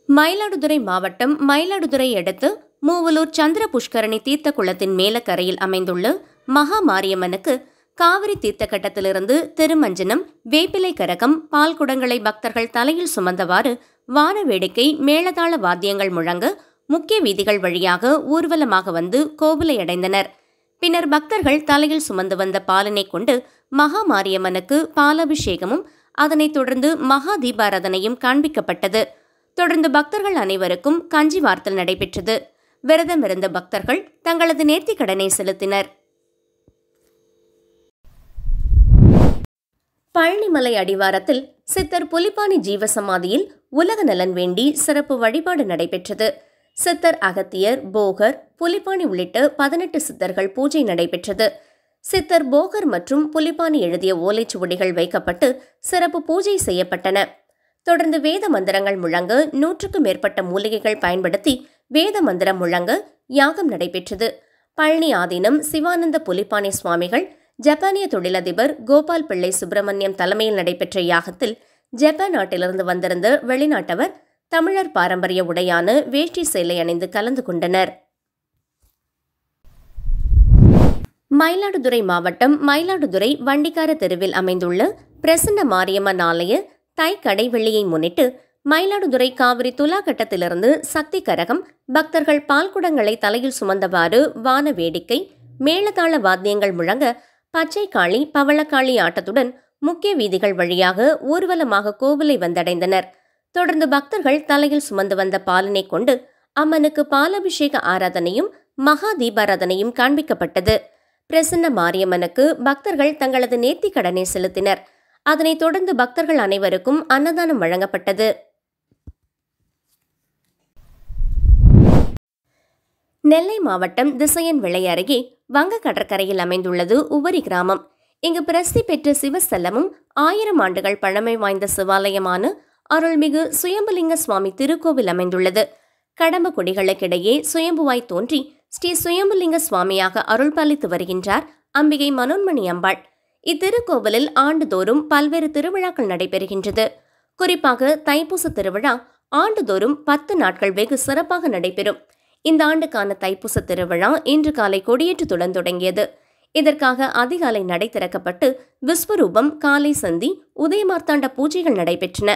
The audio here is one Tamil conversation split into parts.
மயிலாடுதுறை மாவட்டம் மயிலாடுதுறை அடுத்து மூவலூர் சந்திர புஷ்கரணி தீர்த்த குளத்தின் மேலக்கரையில் அமைந்துள்ள மகா மாரியம்மனுக்கு காவிரி தீர்த்த கட்டத்திலிருந்து திருமஞ்சனம், வேப்பிலை கரகம், பால் குடங்களை பக்தர்கள் தலையில் சுமந்தவாறு வான வேடிக்கை, மேளதாள வாத்தியங்கள் முழங்க முக்கிய வீதிகள் வழியாக ஊர்வலமாக வந்து கோவிலை அடைந்தனர். பின்னர் பக்தர்கள் தலையில் சுமந்து வந்த பாலினை கொண்டு மகா மாரியம்மனுக்கு பாலாபிஷேகமும் அதனைத் தொடர்ந்து மகா தீபாராதனையும் காண்பிக்கப்பட்டது. தொடர்ந்து பக்தர்கள் அனைவருக்கும் கஞ்சி வார்த்தல் நடைபெற்றது. விரதமிருந்த பக்தர்கள் தங்களது நேர்த்திக் கடனை செலுத்தினர். பழனிமலை அடிவாரத்தில் சித்தர் புலிப்பாணி ஜீவசமாதியில் உலக நலன் வேண்டி சிறப்பு வழிபாடு நடைபெற்றது. சித்தர் அகத்தியர், போகர், புலிப்பாணி உள்ளிட்ட 18 சித்தர்கள் பூஜை நடைபெற்றது. சித்தர் போகர் மற்றும் புலிப்பாணி எழுதிய ஓலைச்சுவடிகள் வைக்கப்பட்டு சிறப்பு பூஜை செய்யப்பட்டன. தொடர்ந்து வேத மந்திரங்கள் முழங்க 100க்கும் மேற்பட்ட மூலிகைகள் பயன்படுத்தி வேத மந்திரம் முழங்க யாகம் நடைபெற்றது. பழனி ஆதீனம் சிவானந்த புலிப்பாணி சுவாமிகள், ஜப்பானிய தொழிலதிபர் கோபால் பிள்ளை சுப்பிரமணியம் தலைமையில் நடைபெற்ற யாகத்தில் ஜப்பான் நாட்டிலிருந்து வந்திருந்த வெளிநாட்டவர் தமிழர் பாரம்பரிய உடையான வேஷ்டி சேலை அணிந்து கலந்து கொண்டனர். மயிலாடுதுறை மாவட்டம் மயிலாடுதுறை வண்டிக்கார தெருவில் அமைந்துள்ள பிரசன்ன மாரியம்மன் ஆலய தை கடைவெள்ளியை முன்னிட்டு மயிலாடுதுறை காவிரி துலா கட்டத்திலிருந்து சக்தி கரகம், பக்தர்கள் பால்குடங்களை தலையில் சுமந்தவாறு வான வேடிக்கை, மேளதாள வாத்தியங்கள் முழங்க பச்சை காளி, பவளக்காளி ஆட்டத்துடன் முக்கிய வீதிகள் வழியாக ஊர்வலமாக கோவிலை வந்தடைந்தனர். தொடர்ந்து பக்தர்கள் தலையில் சுமந்து வந்த பாலினை கொண்டு அம்மனுக்கு பாலாபிஷேக ஆராதனையும் மகா தீபாராதனையும் காண்பிக்கப்பட்டது. பிரசன்ன மாரியம்மனுக்கு பக்தர்கள் தங்களது நேர்த்திக் கடனை செலுத்தினர். அதனைத் தொடர்ந்து பக்தர்கள் அனைவருக்கும் அன்னதானம் வழங்கப்பட்டது. நெல்லை மாவட்டம் திசையன் விளை அருகே வங்க கடற்கரையில் அமைந்துள்ளது உவரி கிராமம். இங்கு பிரசித்தி பெற்ற சிவஸ்தலமும் 1000 ஆண்டுகள் பழமை வாய்ந்த சிவாலயமான அருள்மிகு சுயம்புலிங்க சுவாமி திருக்கோவில் அமைந்துள்ளது. கடம்ப கொடிகளுக்கிடையே சுயம்புவாய் தோன்றி ஸ்ரீ சுயம்புலிங்க சுவாமியாக அருள் பாலித்து வருகின்றார் அம்பிகை மனோன்மணி அம்பாள். இத்திருக்கோவிலில் ஆண்டுதோறும் பல்வேறு திருவிழாக்கள் நடைபெறுகின்றது. குறிப்பாக தைப்பூச திருவிழா ஆண்டுதோறும் 10 நாட்கள் வெகு சிறப்பாக நடைபெறும். இந்த ஆண்டுக்கான தைப்பூச திருவிழா இன்று காலை கொடியேற்றத்துடன் தொடங்கியது. இதற்காக அதிகாலை நடை திறக்கப்பட்டு விஸ்வரூபம், காலை சந்தி, உதயமார்த்தாண்ட பூஜைகள் நடைபெற்றன.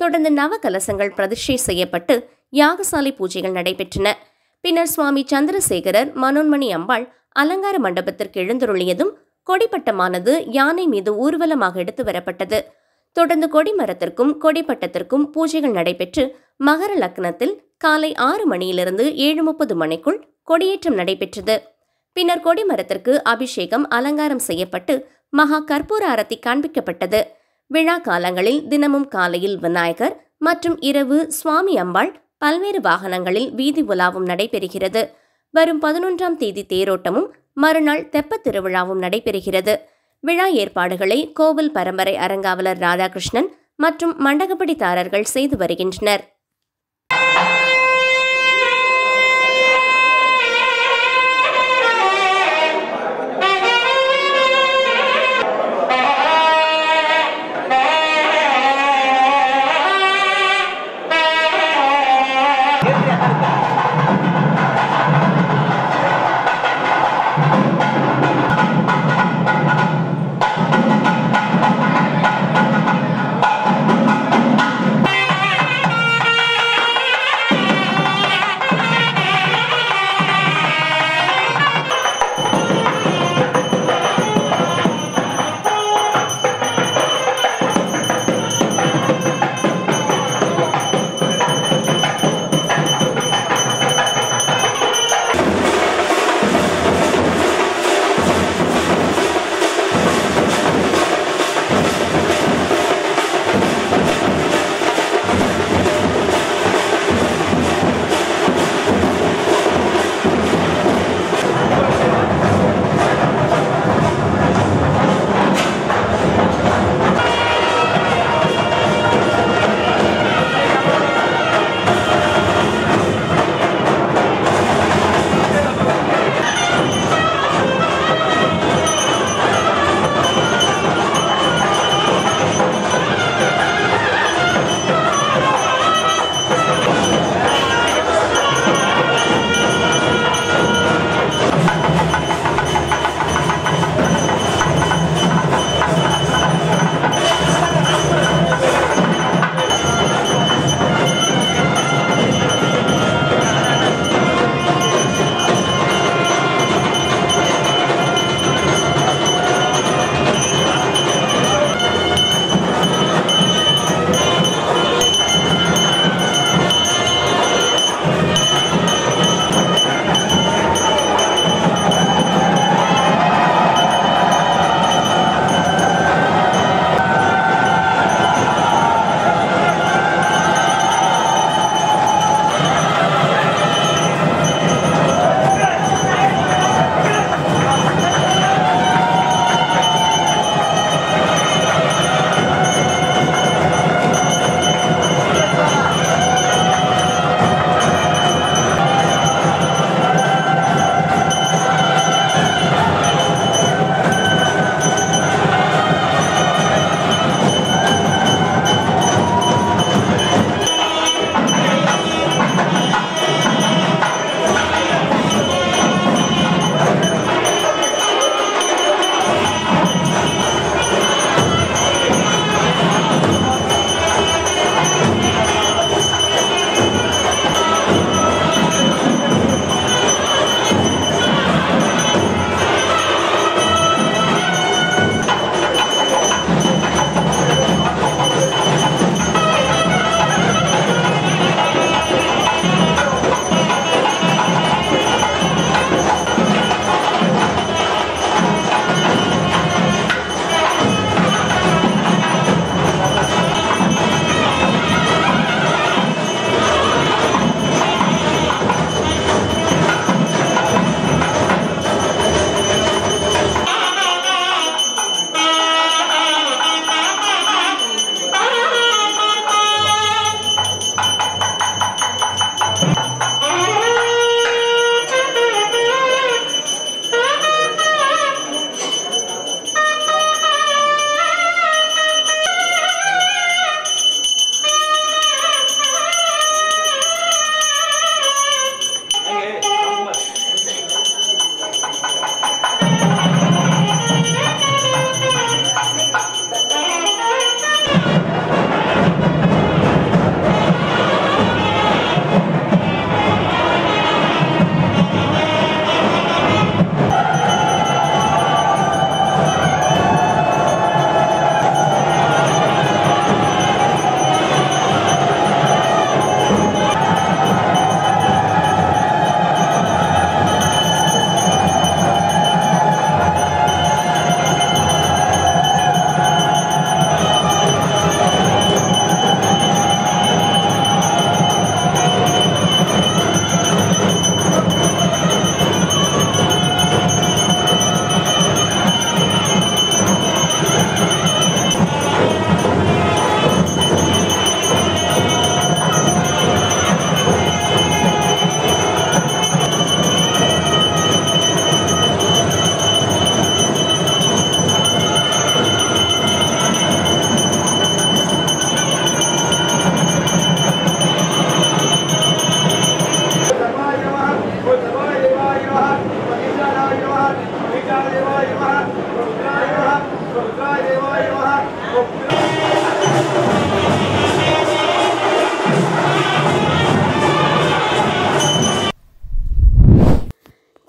தொடர்ந்து நவகலசங்கள் பிரதிஷ்டை செய்யப்பட்டு யாகசாலை பூஜைகள் நடைபெற்றன. பின்னர் சுவாமி சந்திரசேகரர், மனோன்மணி அம்பாள் அலங்கார மண்டபத்திற்கு எழுந்தருளியதும் கொடிப்பட்டமானது யானை மீது ஊர்வலமாக எடுத்து வரப்பட்டது. தொடர்ந்து கொடிமரத்திற்கும் கொடிப்பட்டத்திற்கும் பூஜைகள் நடைபெற்று மகர லக்னத்தில் காலை 6 மணியிலிருந்து 7:30 மணிக்குள் கொடியேற்றம் நடைபெற்றது. பின்னர் கொடிமரத்திற்கு அபிஷேகம், அலங்காரம் செய்யப்பட்டு மகா கற்பூர ஆரத்தி காண்பிக்கப்பட்டது. விழா காலங்களில் தினமும் காலையில் விநாயகர் மற்றும் இரவு சுவாமி அம்பாள் பல்வேறு வாகனங்களில் வீதி உலாவும் நடைபெறுகிறது. வரும் 11ஆம் தேதி தேரோட்டமும் மறுநாள் தெப்பத் திருவிழாவும் நடைபெறுகிறது. விழா ஏற்பாடுகளை கோவில் பரம்பரை அரங்காவலர் ராதாகிருஷ்ணன் மற்றும் மண்டகப்படிதாரர்கள் செய்து வருகின்றனர்.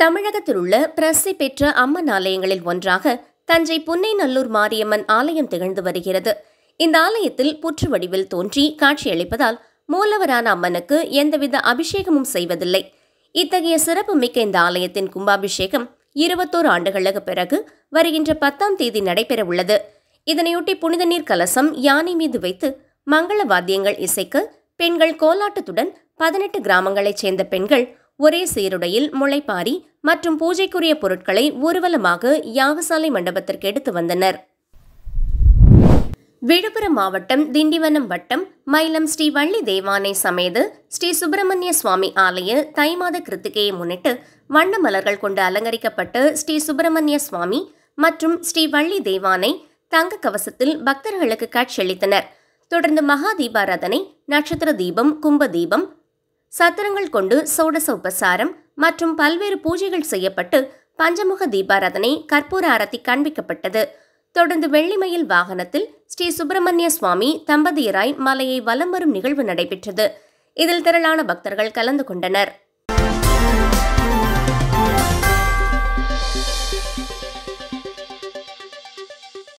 தமிழகத்தில் உள்ள பிரசித்தி பெற்ற அம்மன் ஆலயங்களில் ஒன்றாக தஞ்சை புன்னைநல்லூர் மாரியம்மன் ஆலயம் திகழ்ந்து வருகிறது. இந்த ஆலயத்தில் புற்று வடிவில் தோன்றி காட்சியளிப்பதால் மூலவரான அம்மனுக்கு எந்தவித அபிஷேகமும் செய்வதில்லை. இத்தகைய சிறப்பு மிக்க இந்த ஆலயத்தின் கும்பாபிஷேகம் 21 ஆண்டுகளுக்கு பிறகு வருகின்ற 10ஆம் தேதி நடைபெற உள்ளது. இதனையொட்டி புனித நீர் கலசம் யானை மீது வைத்து மங்கள வாத்தியங்கள் இசைக்க பெண்கள் கோலாட்டத்துடன் 18 கிராமங்களைச் சேர்ந்த பெண்கள் ஒரே சீருடையில் முளைப்பாரி மற்றும் பூஜைக்குரிய பொருட்களை ஊர்வலமாக யாகசாலை மண்டபத்திற்கு எடுத்து வந்தனர். விழுப்புரம் மாவட்டம் திண்டிவனம் வட்டம் மயிலம் ஸ்ரீ வள்ளி தேவானை சமேத ஸ்ரீ சுப்பிரமணிய சுவாமி ஆலய தை மாத கிருத்திகையை முன்னிட்டு வண்ண மலர்கள் கொண்டு அலங்கரிக்கப்பட்ட ஸ்ரீ சுப்பிரமணிய சுவாமி மற்றும் ஸ்ரீ வள்ளி தேவானை தங்க கவசத்தில் பக்தர்களுக்கு காட்சியளித்தனர். தொடர்ந்து மகா தீபாராதனை, நட்சத்திர தீபம், கும்ப தீபம், சத்திரங்கள் கொண்டு சோடச உபசாரம் மற்றும் பல்வேறு பூஜைகள் செய்யப்பட்டு பஞ்சமுக தீபாராதனை, கற்பூர ஆரத்தி காண்பிக்கப்பட்டது. தொடர்ந்து வெள்ளிமயில் வாகனத்தில் ஸ்ரீ சுப்பிரமணிய சுவாமி தம்பதியராய் மலையை வலம் வரும் நிகழ்வு நடைபெற்றது. இதில் திரளான பக்தர்கள் கலந்து கொண்டனர்.